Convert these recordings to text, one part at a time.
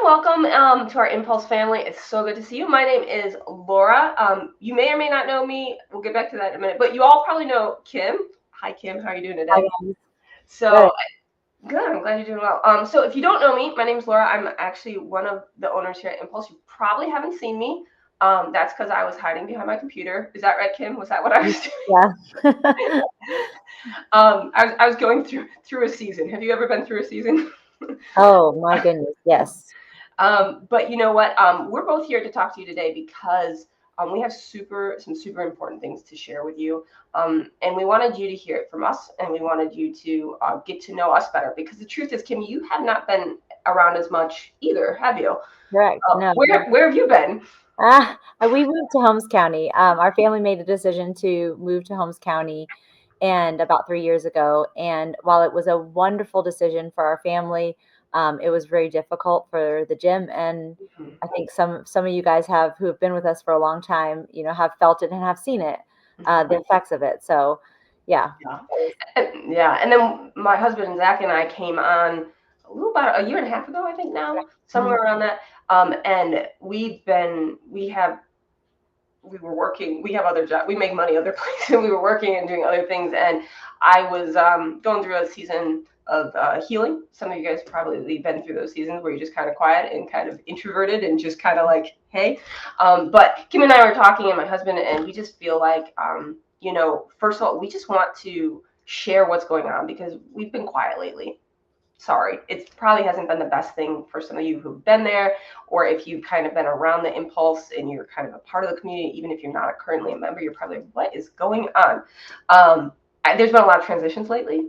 welcome to our Impulse family. It's so good to see you. My name is Laura. You may or may not know me. We'll get back to that in a minute. But you all probably know Kim. Hi, Kim. How are you doing Hi, today? guys. Good. So good. I'm glad you're doing well. So if you don't know me, my name is Laura. I'm actually one of the owners here at Impulse. You probably haven't seen me. That's because I was hiding behind my computer. Is that right, Kim? Was that what I was Yeah. doing? I was going through a season. Have you ever been through a season? Oh, my goodness. Yes. But you know what? We're both here to talk to you today because we have some super important things to share with you. And we wanted you to hear it from us, and we wanted you to get to know us better. Because the truth is, Kim, you have not been around as much either, have you? Correct. No. Where have you been? We moved to Holmes County. Our family made the decision to move to Holmes County and about 3 years ago. And while it was a wonderful decision for our family, it was very difficult for the gym. And I think some of you guys who have been with us for a long time, have felt it and have seen it, the effects of it. So, yeah. Yeah. Yeah, and then my husband Zach and I came on about a year and a half ago, I think now, somewhere Mhm. around that. And we were working. We have other jobs. We make money other places. We were working and doing other things, and I was going through a season of healing. Some of you guys probably been through those seasons where you're just kind of quiet and kind of introverted and just kind of like, hey. But Kim and I were talking, and my husband, and we just feel like, first of all, we just want to share what's going on because we've been quiet lately. Sorry, it probably hasn't been the best thing for some of you who've been there, or if you've kind of been around the Impulse and you're kind of a part of the community, even if you're not currently a member, you're probably like, what is going on? There's been a lot of transitions lately.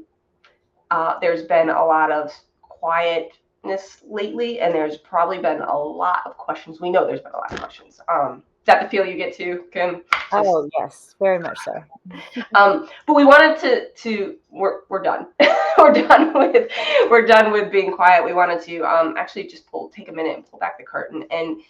There's been a lot of quietness lately, and there's probably been a lot of questions. We know there's been a lot of questions. Is that the feel you get too, Kim? Just Oh, yes, very much so. but we wanted we're done. We're done with being quiet. We wanted to actually just take a minute and pull back the curtain and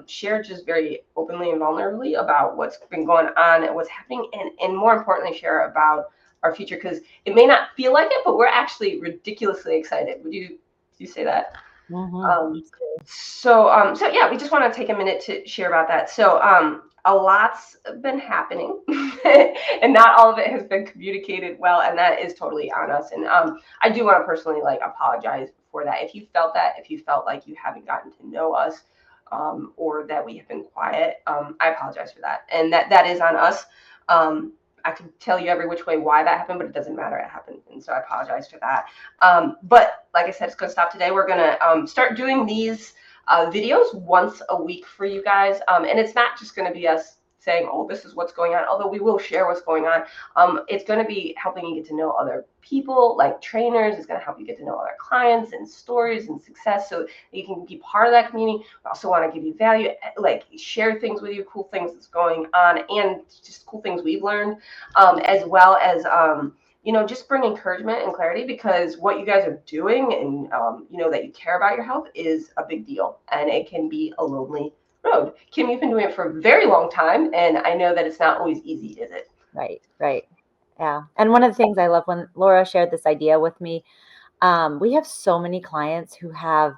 share just very openly and vulnerably about what's been going on and what's happening, and more importantly, share about our future because it may not feel like it, but we're actually ridiculously excited. Would you say that? Hmm. Um, so yeah, we just want to take a minute to share about that. So, a lot's been happening, and not all of it has been communicated well, and that is totally on us. And I do want to personally apologize for that. If you felt like you haven't gotten to know us, or that we have been quiet, I apologize for that, and that is on us. I can tell you every which way why that happened, but it doesn't matter. It happened, and so I apologize for that. But like I said, it's going to stop today. We're going to start doing these videos once a week for you guys. And it's not just going to be us saying, oh, this is what's going on, although we will share what's going on. It's going to be helping you get to know other people, like trainers. It's going to help you get to know other clients and stories and success so that you can be part of that community. We also want to give you value, like share things with you, cool things that's going on, and just cool things we've learned, as well as just bring encouragement and clarity because what you guys are doing and, that you care about your health is a big deal and it can be a lonely road. Kim, you've been doing it for a very long time and I know that it's not always easy, is it? Right, right. Yeah. And one of the things I love when Laura shared this idea with me, we have so many clients who have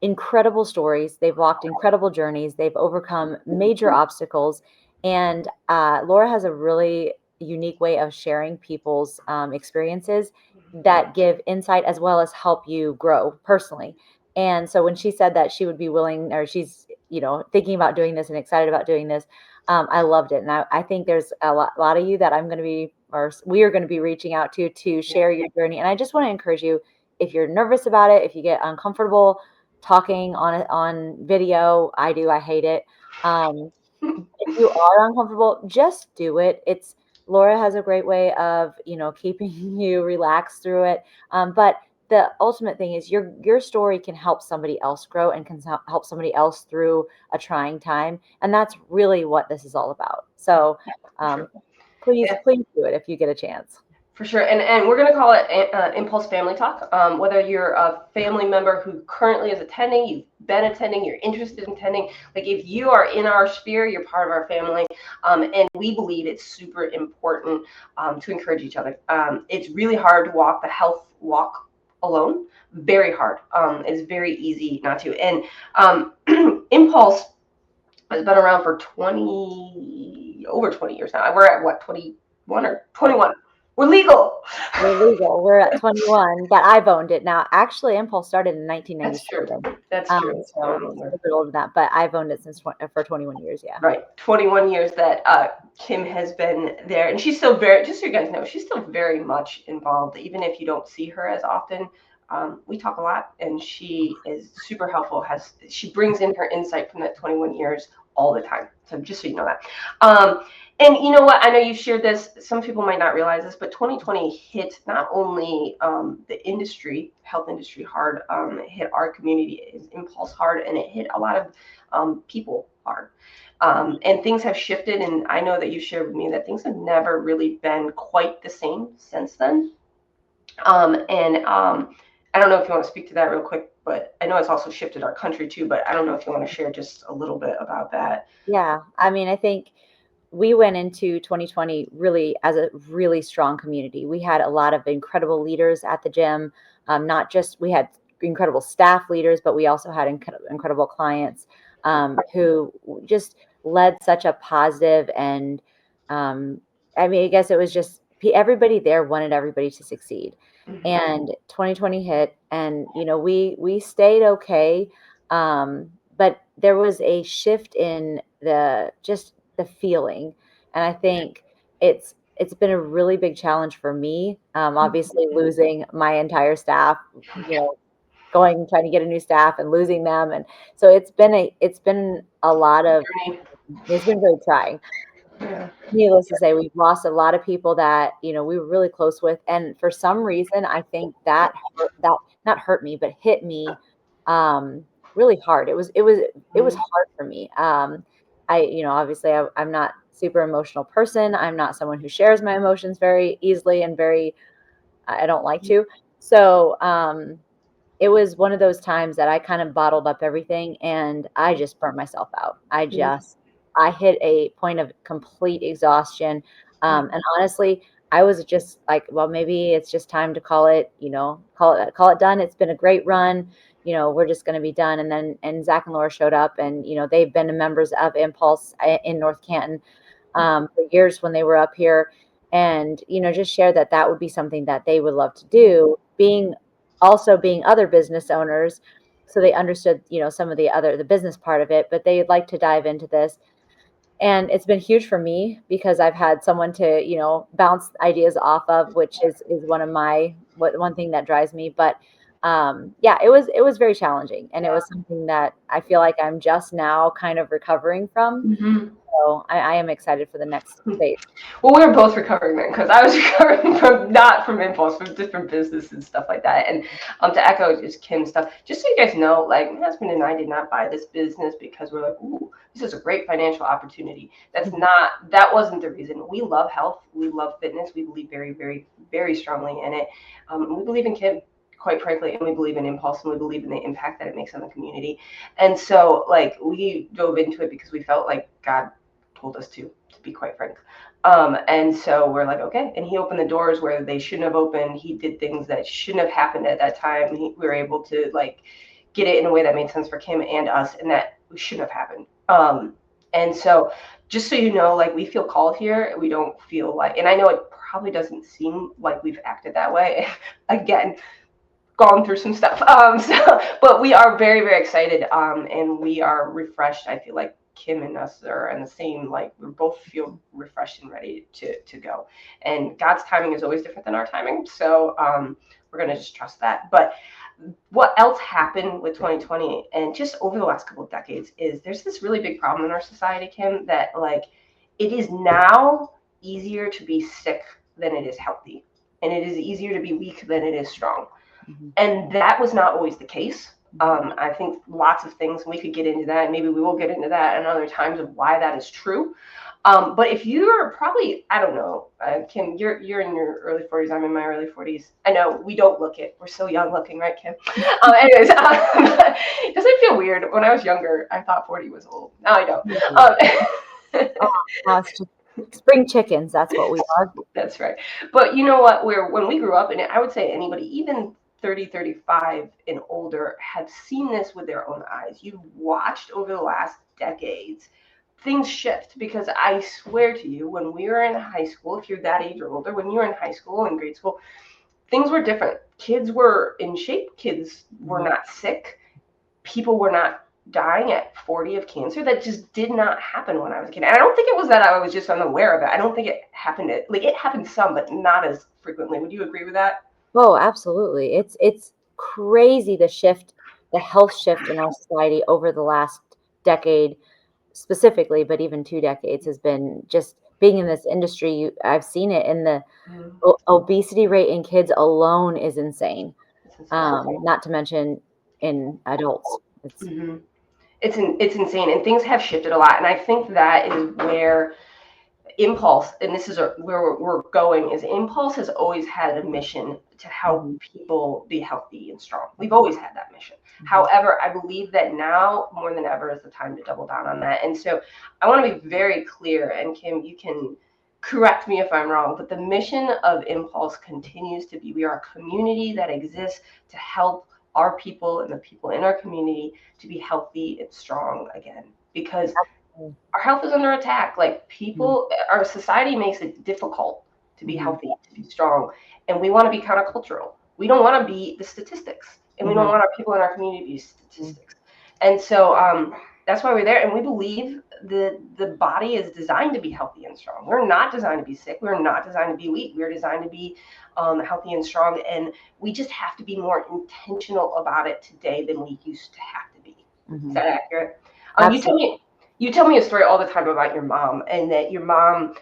incredible stories. They've walked incredible journeys. They've overcome major obstacles. And Laura has a really unique way of sharing people's experiences that give insight as well as help you grow personally. And so when she said that she would be willing, or she's, thinking about doing this and excited about doing this, I loved it. And I think there's a lot of you that I'm going to be, or we are going to be reaching out to share your journey. And I just want to encourage you, if you're nervous about it, if you get uncomfortable talking on video. I hate it. If you are uncomfortable, just do it. It's Laura has a great way of, keeping you relaxed through it. But the ultimate thing is your story can help somebody else grow and can help somebody else through a trying time. And that's really what this is all about. So True. please do it if you get a chance. For sure, and we're going to call it Impulse Family Talk. Whether you're a family member who currently is attending, you've been attending, you're interested in attending, like if you are in our sphere, you're part of our family, and we believe it's super important to encourage each other. It's really hard to walk the health walk alone, very hard. It's very easy not to. And Impulse has been around for over 20 years now. We're at what, 21 or 21? We're legal. We're legal. We're at 21, but I've owned it now. Actually, Impulse started in That's true. 1997. That's true. So it's a little bit older than that, but I've owned it for 21 years. Yeah. Right, 21 years that Kim has been there, and she's still very. Just so you guys know, she's still very much involved, even if you don't see her as often. We talk a lot, and she is super helpful. She brings in her insight from that 21 years all the time. So just so you know that. And you know what? I know you shared this. Some people might not realize this, but 2020 hit not only the industry, health industry, hard. It hit our community, Impulse hard, and it hit a lot of people hard. And things have shifted, and I know that you shared with me that things have never really been quite the same since then. I don't know if you want to speak to that real quick, but I know it's also shifted our country too. But I don't know if you want to share just a little bit about that. Yeah. I mean, I think we went into 2020 really as a really strong community. We had a lot of incredible leaders at the gym. Not just we had incredible staff leaders, but we also had incredible clients who just led such a positive and I mean, I guess it was just everybody there wanted everybody to succeed. Mhm. And 2020 hit, and we stayed okay, but there was a shift in the feeling, and I think it's been a really big challenge for me. Obviously, losing my entire staff, going trying to get a new staff and losing them, and so it's been a lot of Journey. it's been very trying. Yeah. Needless to say, we've lost a lot of people that, we were really close with, and for some reason, I think that not hurt me, but hit me, really hard. It was Mhm. hard for me. Obviously, I'm not super emotional person. I'm not someone who shares my emotions very easily and very I don't like to. So, it was one of those times that I kind of bottled up everything and I just burnt myself out. I hit a point of complete exhaustion. And honestly, I was just like, well, maybe it's just time to call it done. It's been a great run. We're just going to be done. And Zach and Laura showed up, and they've been members of Impulse in North Canton for years when they were up here, and just share that would be something that they would love to do, being other business owners, so they understood some of the business part of it, but they'd like to dive into this. And it's been huge for me because I've had someone to bounce ideas off of, which is one thing that drives me. But yeah, it was very challenging, and it was something that I feel like I'm just now kind of recovering from. Mhm. So I am excited for the next phase. Well, we were both recovering then, because I was recovering from not from Impulse, from different business and stuff like that. And to echo just Kim's stuff, just so you guys know, like my husband and I did not buy this business because we're like, ooh, this is a great financial opportunity. That wasn't the reason. We love health, we love fitness, we believe very, very, very strongly in it. And we believe in Kim, quite frankly, and we believe in Impulse, and we believe in the impact that it makes on the community. And so, like, we dove into it because we felt like God told us to be quite frank. And so we're like, okay. And he opened the doors where they shouldn't have opened. He did things that shouldn't have happened at that time. We were able to like get it in a way that made sense for Kim and us, and that shouldn't have happened. And so just so you know, like we feel called here. We don't feel like, and I know it probably doesn't seem like we've acted that way. Again, gone through some stuff. But we are very, very excited. And we are refreshed. I feel like Kim and us are in the same, like we both feel refreshed and ready to go. And God's timing is always different than our timing. So we're going to just trust that. But what else happened with 2020 and just over the last couple of decades is there's this really big problem in our society, Kim, that like it is now easier to be sick than it is healthy. And it is easier to be weak than it is strong. Mhm. And that was not always the case. I think lots of things, we could get into that. Maybe we will get into that and other times of why that is true. But if you're probably, I don't know, Kim, you're in your early 40s. I'm in my early 40s. I know we don't look it. We're so young looking, right, Kim? Anyways, does it feel weird? When I was younger, I thought 40 was old. Now I don't. Oh, now it's just spring chickens. That's what we are. That's right. But you know what? When we grew up, and I would say anybody, even 30, 35 and older have seen this with their own eyes. You've watched over the last decades things shift, because I swear to you, when we were in high school, if you're that age or older, when you were in high school and grade school, things were different. Kids were in shape, kids were not sick, people were not dying at 40 of cancer. That just did not happen when I was a kid. And I don't think it was that I was just unaware of it. I don't think it happened. Like, it happened some, but not as frequently. Would you agree with that? Oh, absolutely. It's crazy the shift, the health shift in our society over the last decade specifically, but even 2 decades has been just being in this industry. I've seen it in the Mm, obesity rate in kids alone is insane. it's insane. Not to mention in adults. It's Hmm. It's insane, and things have shifted a lot. And I think that is where impulse, and this is where we're going, is impulse has always had a mission to help mhm, people be healthy and strong. We've always had that mission. mhm. However, I believe that now more than ever is the time to double down on that. And so I want to be very clear, and Kim, you can correct me if I'm wrong, but the mission of impulse continues to be, we are a community that exists to help our people and the people in our community to be healthy and strong again, because our health is under attack. Like, Mhm, people, our society makes it difficult to be mhm, healthy, to be strong, and we want to be countercultural. We don't want to be the statistics, and we don't mhm, want our people in our community to be mhm, statistics. And so that's why we're there, and we believe the body is designed to be healthy and strong. We're not designed to be sick. We're not designed to be weak. We're designed to be healthy and strong, and we just have to be more intentional about it today than we used to have to be. Is mhm. that accurate? You tell Absolutely. me. You tell me a story all the time about your mom, and that your mom.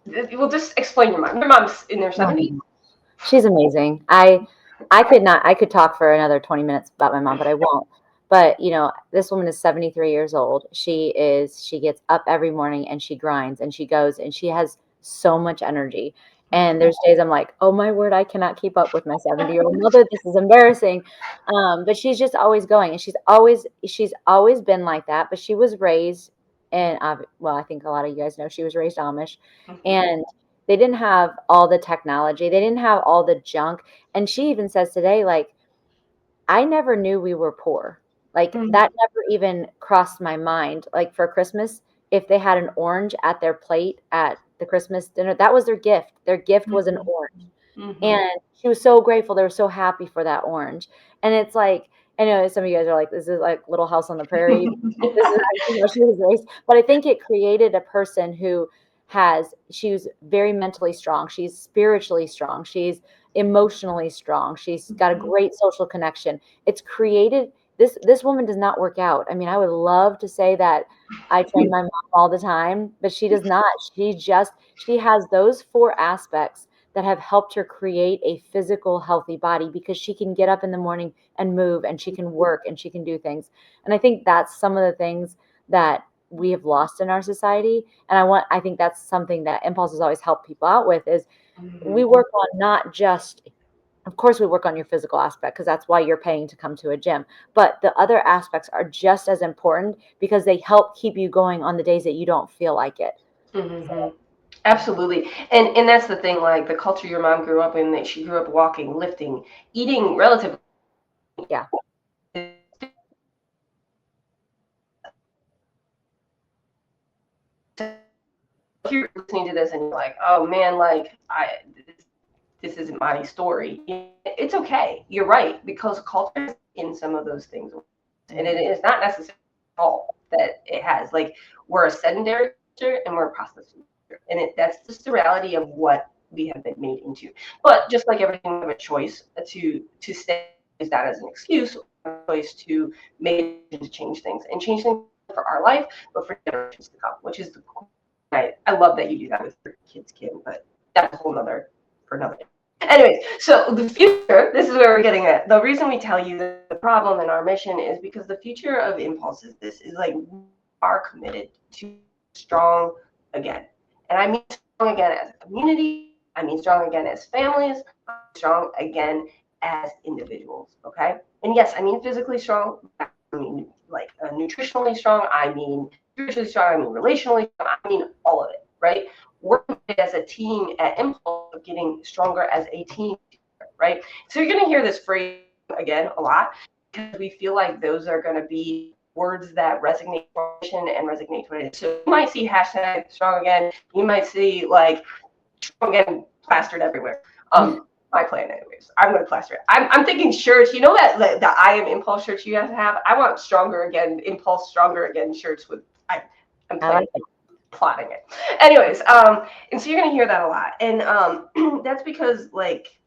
Well, just explain your mom. Your mom's in their Oh, 70s. she's amazing. I could talk for another 20 minutes about my mom, but I won't. But, this woman is 73 years old. She gets up every morning and she grinds and she goes and she has so much energy. And there's days I'm like, oh my word, I cannot keep up with my 70-year-old mother. This is embarrassing. But she's just always going, and she's always been like that. But she was raised, and well, I think a lot of you guys know she was raised Amish, and they didn't have all the technology. They didn't have all the junk. And she even says today, like, I never knew we were poor. Like, that never even crossed my mind. Like, for Christmas, if they had an orange at their plate at the Christmas dinner, that was their gift. Their gift was an orange. Hmm. And she was so grateful. They were so happy for that orange. And it's like, I know some of you guys are like, this is like Little House on the Prairie. This is how she was raised. But I think it created a person who she's very mentally strong. She's spiritually strong. She's emotionally strong. She's got a great social connection. It's created this woman does not work out. I mean, I would love to say that I train my mom all the time, but she does not. She has those four aspects that have helped her create a physical healthy body, because she can get up in the morning and move, and she can work, and she can do things. And I think that's some of the things that we have lost in our society. And I think that's something that Impulse has always helped people out with, is we Hmm. work on not just, of course we work on your physical aspect, because that's why you're paying to come to a gym, but the other aspects are just as important, because they help keep you going on the days that you don't feel like it. Hmm. Absolutely. And that's the thing. Like, the culture your mom grew up in, that she grew up walking, lifting, eating relatively. Yeah. If you're listening to this and you're like, oh man, like, this isn't my story. It's okay. You're right, because culture is in some of those things, and it Mhm. is not necessarily all that it has. Like, we're a sedentary culture and we're a processed culture, and that's just the reality of what we have been made into. But just like everything, we have a choice to stay, use that as an excuse, a choice to make to change things, and change things for our life, but for generations to come, which is the cool. I love that you do that with your kids, Kim, but that's a whole nother for another day. Anyways, so the future, this is where we're getting at. The reason we tell you the problem and our mission is because the future of Impulse is this, is like, we are committed to strong again. And I mean strong again as a community, I mean strong again as families, I mean strong again as individuals. Okay. And yes, I mean physically strong, I mean like nutritionally strong, I mean spiritually strong, I mean relationally strong, I mean all of it, right? We're as a team at Impulse of getting stronger as a team, right? So you're going to hear this phrase again a lot because we feel like those are going to be words that resonate to our mission and resonate to it. So you might see hashtag strong again. You might see like strong again plastered everywhere. My plan anyways. I'm gonna plaster it. I'm thinking shirts. You know that the I am impulse shirts you guys have? I want stronger again, impulse stronger again shirts with I'm I playing like it. plotting it. Anyways, and so you're gonna hear that a lot. And that's because like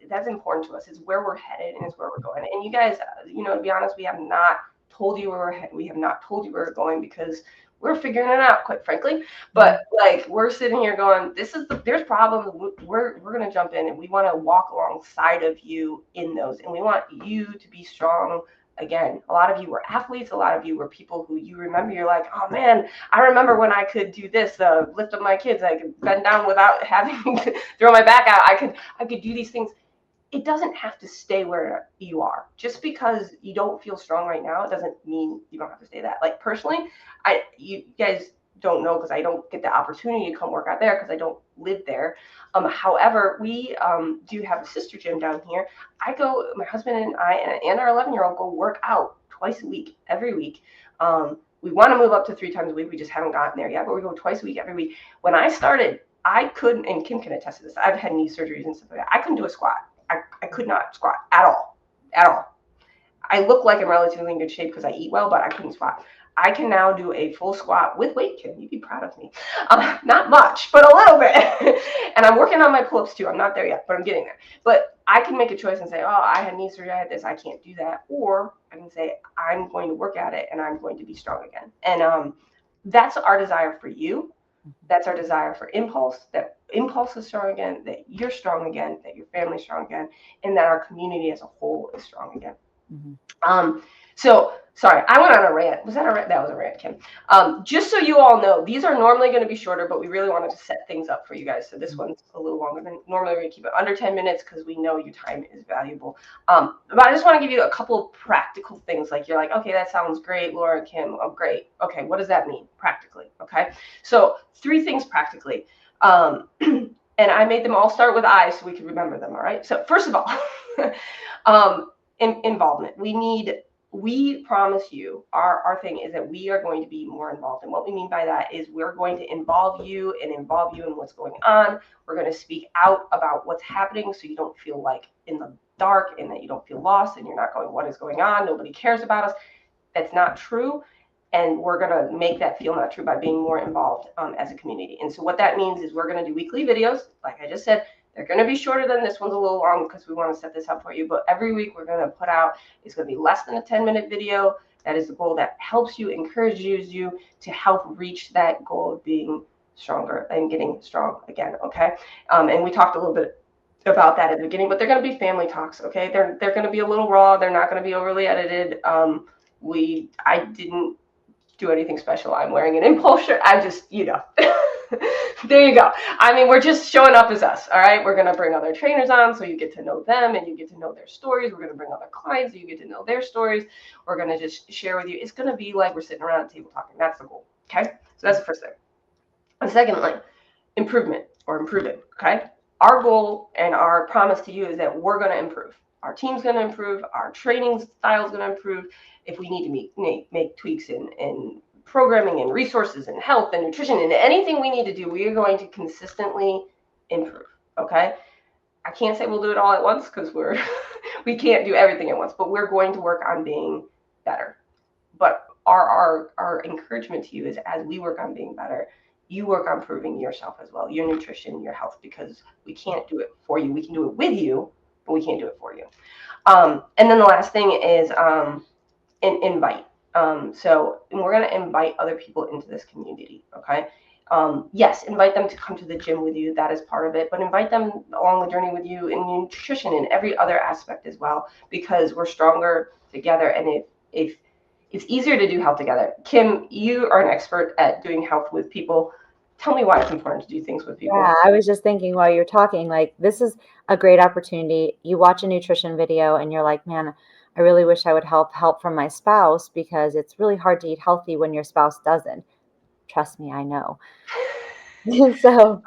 that's important to us. It's where we're headed and it's where we're going. And you guys, to be honest, we have not told you where we're headed. We have not told you where we're going because we're figuring it out, quite frankly. But like we're sitting here going, there's problems. We're gonna jump in and we want to walk alongside of you in those, and we want you to be strong. Again, a lot of you were athletes. A lot of you were people who you remember. You're like, oh man, I remember when I could do this, lift up my kids. I could bend down without having to throw my back out. I could do these things. It doesn't have to stay where you are. Just because you don't feel strong right now, it doesn't mean you don't have to stay that. Like personally, you guys don't know because I don't get the opportunity to come work out there because I don't live there. However, we do have a sister gym down here. My husband and I and our 11-year-old go work out twice a week, every week. We want to move up to 3 times a week. We just haven't gotten there yet, but we go twice a week, every week. When I started, I couldn't, and Kim can attest to this. I've had knee surgeries and stuff like that. I couldn't do a squat. I could not squat at all. I look like I'm relatively in good shape because I eat well, but I couldn't squat. I can now do a full squat with weight, Kim. You'd be proud of me. Not much, but a little bit. And I'm working on my pull-ups too. I'm not there yet, but I'm getting there. But I can make a choice and say, oh, I had knee surgery, I had this, I can't do that. Or I can say, I'm going to work at it and I'm going to be strong again. And that's our desire for you. That's our desire for Impulse, that Impulse is strong again, that you're strong again, that your family's strong again, and that our community as a whole is strong again. So sorry, I went on a rant. Was that a rant? That was a rant, Kim. Just so you all know, these are normally going to be shorter, but we really wanted to set things up for you guys. So this one's a little longer than normally. We're going to keep it under 10 minutes because we know your time is valuable. But I just want to give you a couple of practical things. Like you're like, okay, that sounds great, Laura, Kim. Oh, great. Okay, what does that mean practically? Okay, so 3 things practically. And I made them all start with I so we can remember them. All right. So first of all, involvement. We promise you, our thing is that we are going to be more involved. And what we mean by that is we're going to involve you in what's going on. We're going to speak out about what's happening so you don't feel like in the dark and that you don't feel lost and you're not going, what is going on? Nobody cares about us. That's not true. And we're going to make that feel not true by being more involved as a community. And so what that means is we're going to do weekly videos. Like I just said, they're going to be shorter than this one's a little long because we want to set this up for you. But every week we're going to put out, it's going to be less than a 10-minute video. That is the goal that helps you, encourages you to help reach that goal of being stronger and getting strong again. Okay. And we talked a little bit about that at the beginning, but they're going to be family talks. Okay. They're going to be a little raw. They're not going to be overly edited. I didn't do anything special. I'm wearing an Impulse shirt. I just, there you go. I mean, we're just showing up as us. All right. We're going to bring other trainers on so you get to know them and you get to know their stories. We're going to bring other clients so you get to know their stories. We're going to just share with you. It's going to be like we're sitting around a table talking. That's the goal. Okay. So that's the first thing. And secondly, improvement or improving. Okay. Our goal and our promise to you is that we're going to improve. Our team's going to improve. Our training style is going to improve. If we need to make tweaks in programming and resources and health and nutrition and anything we need to do, we are going to consistently improve. Okay. I can't say we'll do it all at once because we can't do everything at once, but we're going to work on being better. But our encouragement to you is as we work on being better, you work on improving yourself as well, your nutrition, your health, because we can't do it for you. We can do it with you, but we can't do it for you. And then the last thing is invite. So we're going to invite other people into this community. Okay. Yes, invite them to come to the gym with you. That is part of it, but invite them along the journey with you in nutrition and every other aspect as well, because we're stronger together. And if it's easier to do health together. Kim, you are an expert at doing health with people. Tell me why it's important to do things with people. Yeah, I was just thinking while you're talking, like this is a great opportunity. You watch a nutrition video and you're like, man, I really wish I would help from my spouse because it's really hard to eat healthy when your spouse doesn't. Trust me, I know. so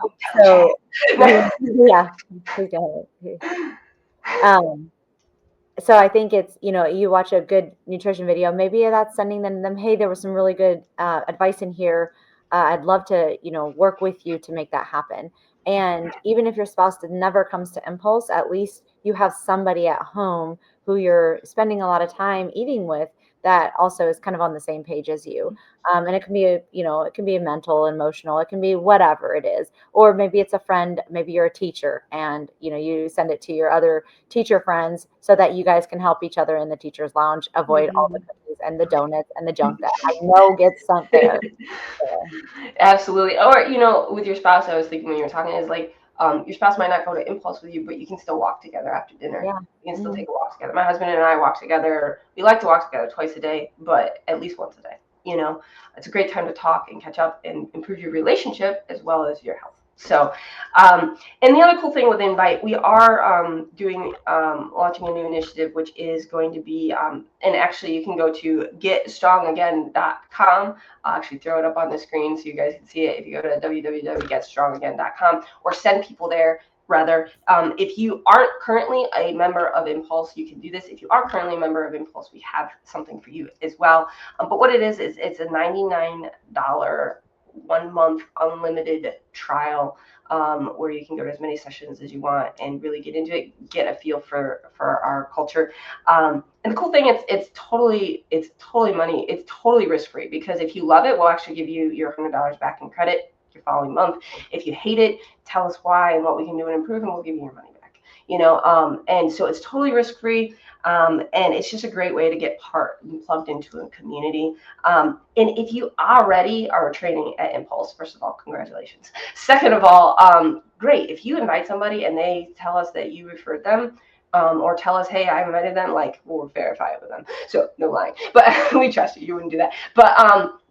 yeah, please go ahead. so I think it's, you watch a good nutrition video, maybe that's sending them, hey, there was some really good advice in here. I'd love to, work with you to make that happen. And even if your spouse never comes to impulse, at least you have somebody at home who you're spending a lot of time eating with that also is kind of on the same page as you. And it can be it can be a mental, emotional, it can be whatever it is. Or maybe it's a friend, maybe you're a teacher and, you send it to your other teacher friends so that you guys can help each other in the teacher's lounge avoid all the Mhm. cookies and the donuts and the junk that I know gets sent there. So, Absolutely. Or, with your spouse, I was thinking when you were talking, is like, your spouse might not go to impulse with you, but you can still walk together after dinner. yeah. You can still Mhm. take a walk together. My husband and I walk together. We like to walk together twice a day, but at least once a day. It's a great time to talk and catch up and improve your relationship as well as your health. So, and the other cool thing with Invite, we are launching a new initiative, which is going to be, and actually you can go to getstrongagain.com. I'll actually throw it up on the screen so you guys can see it. If you go to www.getstrongagain.com or send people there, rather, if you aren't currently a member of Impulse, you can do this. If you are currently a member of Impulse, we have something for you as well. But what it is it's a $99 1 month unlimited trial, where you can go to as many sessions as you want and really get into it, get a feel for our culture. And the cool thing, it's totally money. It's totally risk free, because if you love it, we'll actually give you your $100 back in credit your following month. If you hate it, tell us why and what we can do and improve, and we'll give you your money back. And so it's totally risk free. And it's just a great way to get plugged into a community. And if you already are training at Impulse, first of all, congratulations. Second of all, great. If you invite somebody and they tell us that you referred them, or tell us, hey, I invited them, like, we'll verify it with them. So no lying, but we trust you. You wouldn't do that. But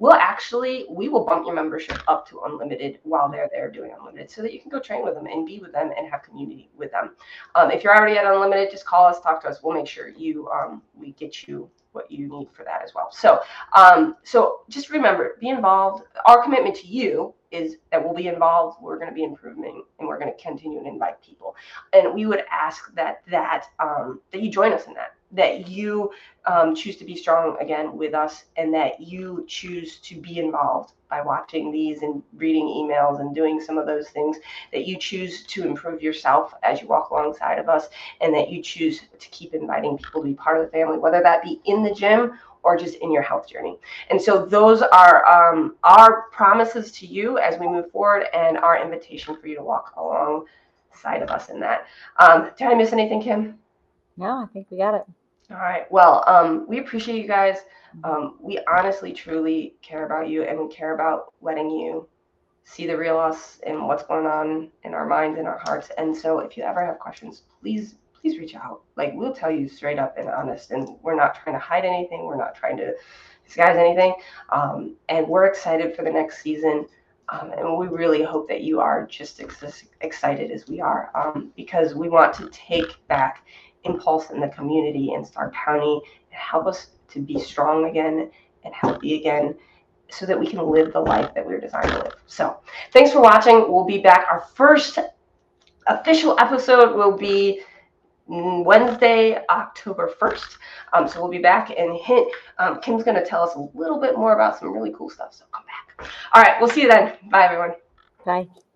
we will bump your membership up to unlimited while they're there doing unlimited, so that you can go train with them and be with them and have community with them. If you're already at unlimited, just call us, talk to us. We'll make sure we get you what you need for that as well. So just remember, be involved. Our commitment to you is that we'll be involved. We're going to be improving, and we're going to continue to invite people. And we would ask that you join us in that you choose to be strong again with us, and that you choose to be involved by watching these and reading emails and doing some of those things, that you choose to improve yourself as you walk alongside of us, and that you choose to keep inviting people to be part of the family, whether that be in the gym or just in your health journey. And so those are our promises to you as we move forward, and our invitation for you to walk alongside of us in that. Did I miss anything, Kim? No, I think we got it. All right. Well, we appreciate you guys. We honestly, truly care about you, and we care about letting you see the real us and what's going on in our minds and our hearts. And so if you ever have questions, please reach out. Like, we'll tell you straight up and honest, and we're not trying to hide anything. We're not trying to disguise anything. And we're excited for the next season. And we really hope that you are just excited as we are, because we want to take back Impulse in the community in Stark County and help us to be strong again and healthy again, so that we can live the life that we're designed to live. So thanks for watching. We'll be back. Our first official episode will be Wednesday, October 1st. So we'll be back, and Kim's going to tell us a little bit more about some really cool stuff. So come back. All right. We'll see you then. Bye, everyone. Bye.